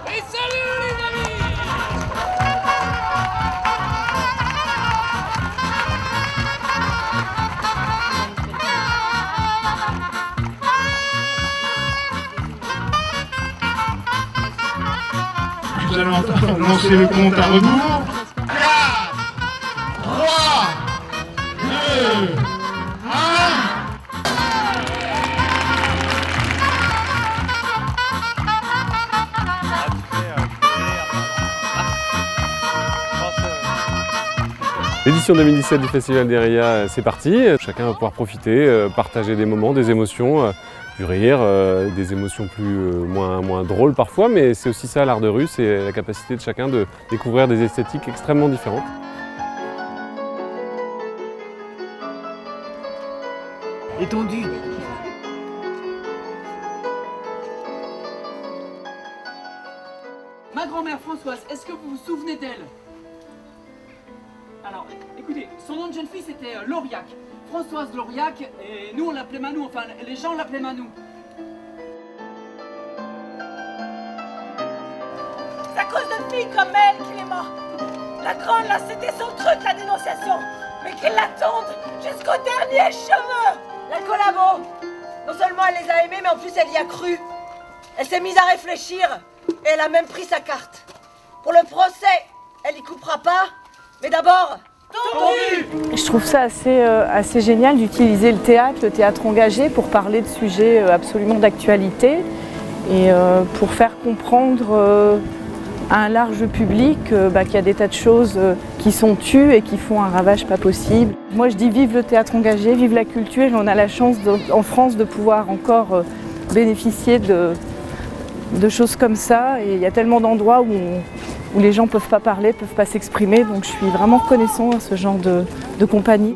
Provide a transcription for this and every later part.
Et salut les amis! Nous allons lancer le compte à rebours. 4, 3, 2, 1. L'édition 2017 du Festival des RIA, c'est parti. Chacun va pouvoir profiter, partager des moments, des émotions, du rire, des émotions moins drôles parfois, mais c'est aussi ça l'art de rue, c'est la capacité de chacun de découvrir des esthétiques extrêmement différentes. Étendu. Ma grand-mère Françoise, est-ce que vous vous souvenez d'elle? Alors, écoutez, son nom de jeune fille c'était Lauriac. Françoise Lauriac, et nous on l'appelait Manou, enfin les gens l'appelaient Manou. C'est à cause de filles comme elle qu'il est mort. La grande là, c'était son truc, la dénonciation. Mais qu'il l'attende jusqu'au dernier cheveu. La collabo, non seulement elle les a aimés, mais en plus elle y a cru. Elle s'est mise à réfléchir et elle a même pris sa carte. Pour le procès, elle y coupera pas, mais d'abord, tondu. Je trouve ça assez génial d'utiliser le théâtre engagé pour parler de sujets absolument d'actualité et pour faire comprendre à un large public qu'il y a des tas de choses qui sont tues et qui font un ravage pas possible. Moi je dis vive le théâtre engagé, vive la culture, et on a la chance en France de pouvoir encore bénéficier de choses comme ça, et il y a tellement d'endroits où les gens ne peuvent pas parler, ne peuvent pas s'exprimer, donc je suis vraiment reconnaissant à ce genre de compagnie.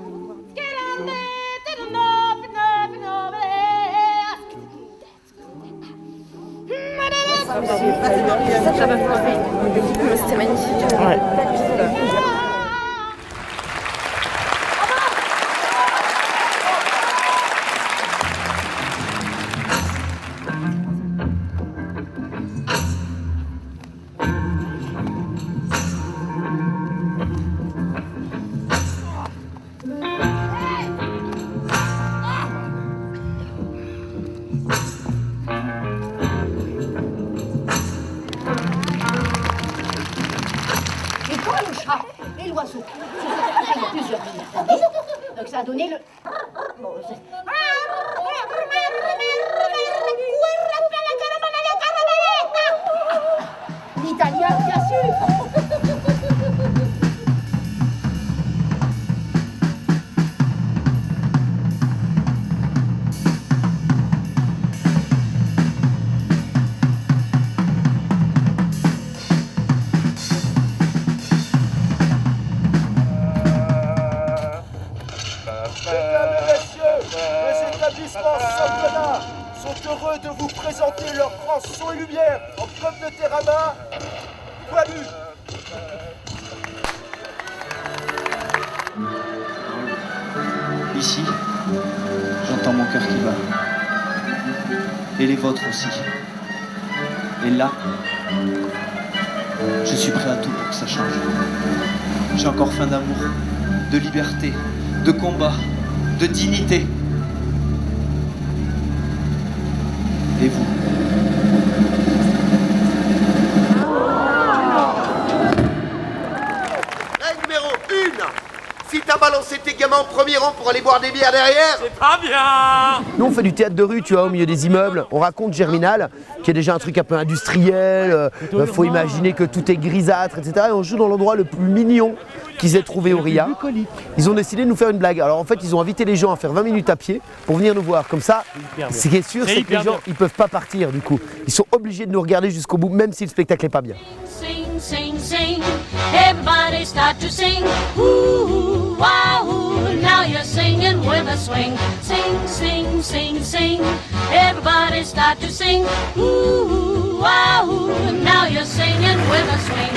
C'était magnifique. Ouais. Et l'oiseau. Il y a plusieurs milliards d'années. Donc ça a donné le... Bon, l'italien, bien sûr. Mesdames et messieurs, les établissements Santana sont heureux de vous présenter leur grand son et lumière en pommes de terre à main. Poilu. Ici, j'entends mon cœur qui bat. Et les vôtres aussi. Et là, je suis prêt à tout pour que ça change. J'ai encore faim d'amour, de liberté, de combat, de dignité. Et vous? Règle numéro 1. Si t'as balancé tes gamins au premier rang pour aller boire des bières derrière, C'est pas bien! Nous on fait du théâtre de rue, tu vois, au milieu des immeubles. On raconte Germinal, qui est déjà un truc un peu industriel. Faut imaginer que tout est grisâtre, etc. Et on joue dans l'endroit le plus mignon qu'ils aient trouvé au RIA. Ils ont décidé de nous faire une blague. Alors en fait, ils ont invité les gens à faire 20 minutes à pied pour venir nous voir. Comme ça, ce qui est sûr, c'est que les gens, ils peuvent pas partir du coup. Ils sont obligés de nous regarder jusqu'au bout, même si le spectacle est pas bien. Sing, sing, sing. Everybody start to sing. Ooh, wahoo. Now you're singing with a swing. Sing, sing, sing, sing. Everybody start to sing. Ooh, wahoo. Now you're singing with a swing.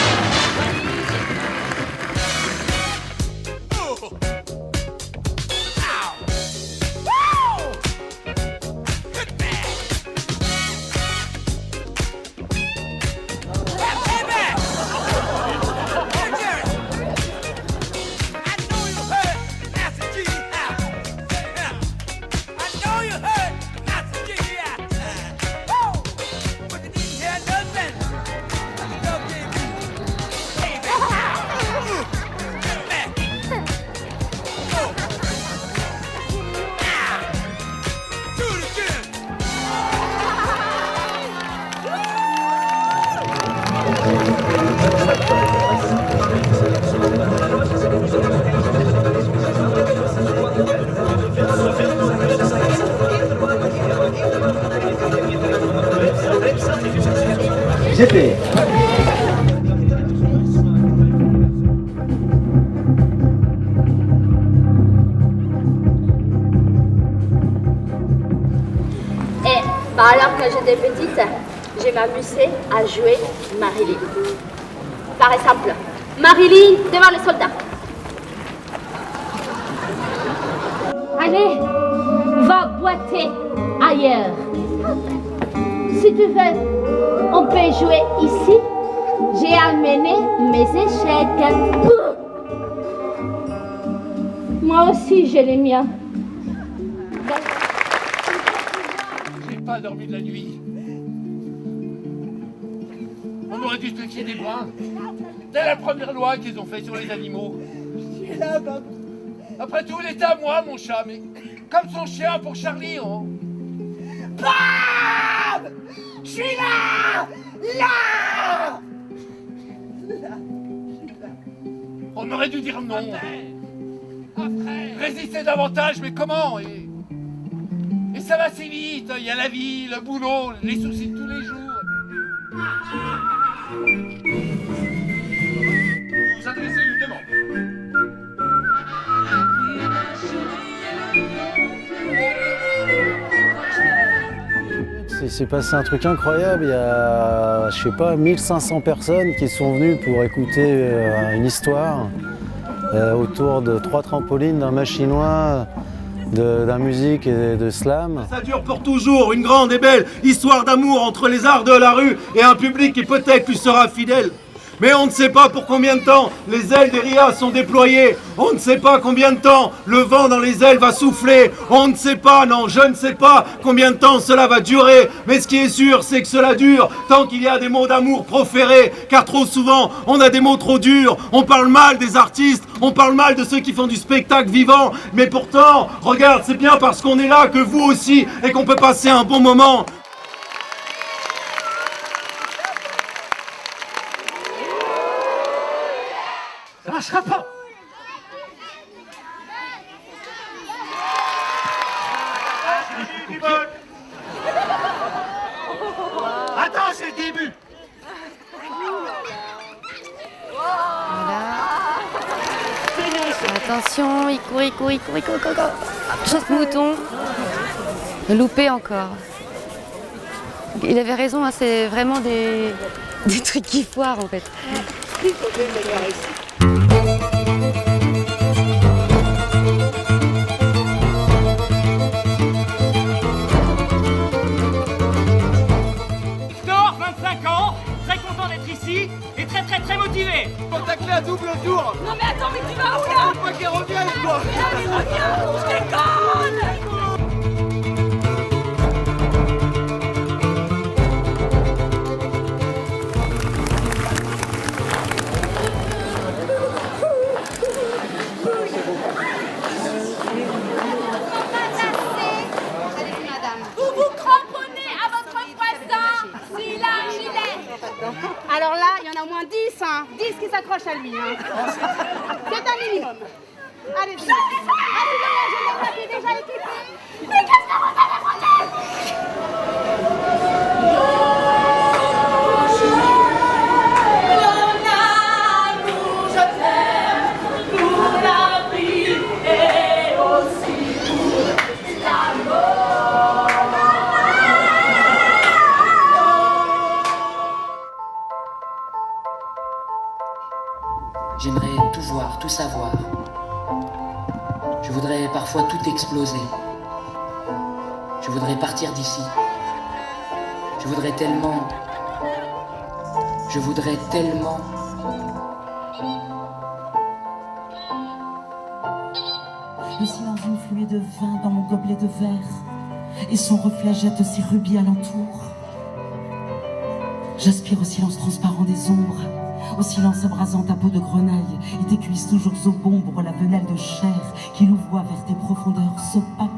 C'est fait. Alors quand j'étais petite, je m'amusais à jouer Marilyn. Par exemple, Marilyn devant les soldats. Allez, va boiter ailleurs. Si tu veux, on peut jouer ici. J'ai amené mes échecs. Moi aussi, j'ai les miens. Pas dormi de la nuit. On aurait dû se piquer des bras. C'est la première loi qu'ils ont fait sur les animaux. Après tout, il était à moi, mon chat, mais comme son chien pour Charlie, hein. Bam! Je suis là! Là! On aurait dû dire non. Résister davantage, mais comment? Et ça va si vite, il y a la vie, le boulot, les soucis de tous les jours. Vous adressez une demande. Il s'est passé un truc incroyable, il y a, je sais pas, 1500 personnes qui sont venues pour écouter une histoire autour de 3 trampolines, d'un machinois, de la musique et de slam. Ça dure pour toujours, une grande et belle histoire d'amour entre les arts de la rue et un public qui peut-être lui sera fidèle. Mais on ne sait pas pour combien de temps les ailes des RIA sont déployées. On ne sait pas combien de temps le vent dans les ailes va souffler. On ne sait pas, non, je ne sais pas combien de temps cela va durer. Mais ce qui est sûr, c'est que cela dure tant qu'il y a des mots d'amour proférés. Car trop souvent, on a des mots trop durs. On parle mal des artistes, on parle mal de ceux qui font du spectacle vivant. Mais pourtant, regarde, c'est bien parce qu'on est là que vous aussi et qu'on peut passer un bon moment. Ça marchera pas. Attends, c'est le début. Attention, il court. Chasse-mouton. Loupé encore. Il avait raison, hein, c'est vraiment des trucs qui foirent en fait. Victor, 25 ans, très content d'être ici et très motivé. Faut tacler à double tour. Non mais attends, mais tu vas où là? Faut pas qu'il revienne, quoi. Allez, reviens, je déconne. Alors là, il y en a au moins 10, hein. 10 qui s'accrochent à lui. Hein. C'est un minimum. Allez-y. Je l'ai déjà équipé. Mais qu'est-ce que vous avez foutu? J'aimerais tout voir, tout savoir. Je voudrais parfois tout exploser. Je voudrais partir d'ici. Je voudrais tellement. Le silence d'une fluée de vin dans mon gobelet de verre, et son reflet jette ses rubis alentour. J'aspire au silence transparent des ombres, au silence abrasant ta peau de grenaille, et tes cuisses toujours au bombre, la venelle de chair qui louvoie vers tes profondeurs opaques.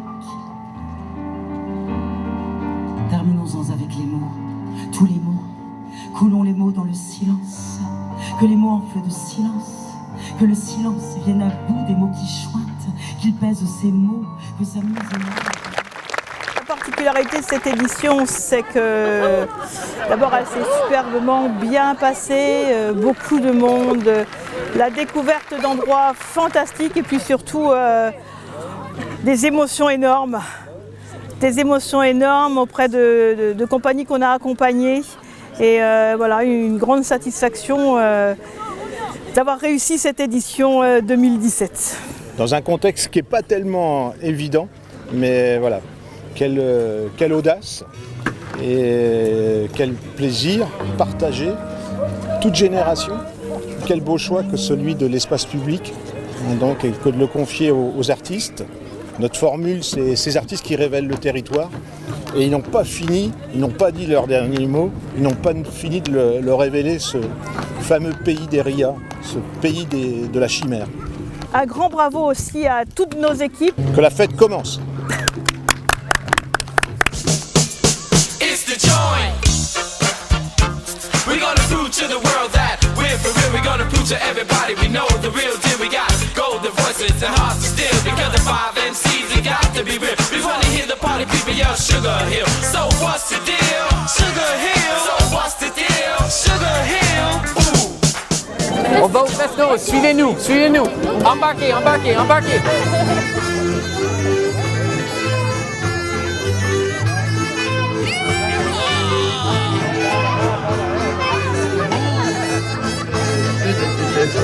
Terminons-en avec les mots, tous les mots, coulons les mots dans le silence, que les mots enflent de silence, que le silence vienne à bout des mots qui chointent, qu'il pèse ces mots, que s'amuse particularité de cette édition, c'est que d'abord elle s'est superbement bien passée, beaucoup de monde, la découverte d'endroits fantastiques et puis surtout des émotions énormes. Des émotions énormes auprès de compagnies qu'on a accompagnées. Et voilà, une grande satisfaction d'avoir réussi cette édition 2017. Dans un contexte qui n'est pas tellement évident, mais voilà, quelle audace et quel plaisir partagé, toute génération. Quel beau choix que celui de l'espace public, donc, et que de le confier aux artistes. Notre formule, c'est ces artistes qui révèlent le territoire. Et ils n'ont pas fini, ils n'ont pas dit leur dernier mot, ils n'ont pas fini de le révéler, ce fameux pays des RIA, ce pays de la chimère. Un grand bravo aussi à toutes nos équipes. Que la fête commence. It's the joint. We're gonna prove to the world that we're for real. We're gonna prove to everybody we know the real deal. We got golden voices and hearts to steal. Because the 5 MCs, they got to be real. We wanna hear the party people yell Sugar Hill. So what's the deal? Sugar Hill. So what's the deal? Sugar Hill. Ooh. On va au Fresno, suivez-nous, suivez-nous. Embarquez, embarquez, embarquez.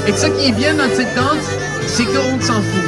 Et ce qui est bien dans cette danse, c'est qu'on s'en fout.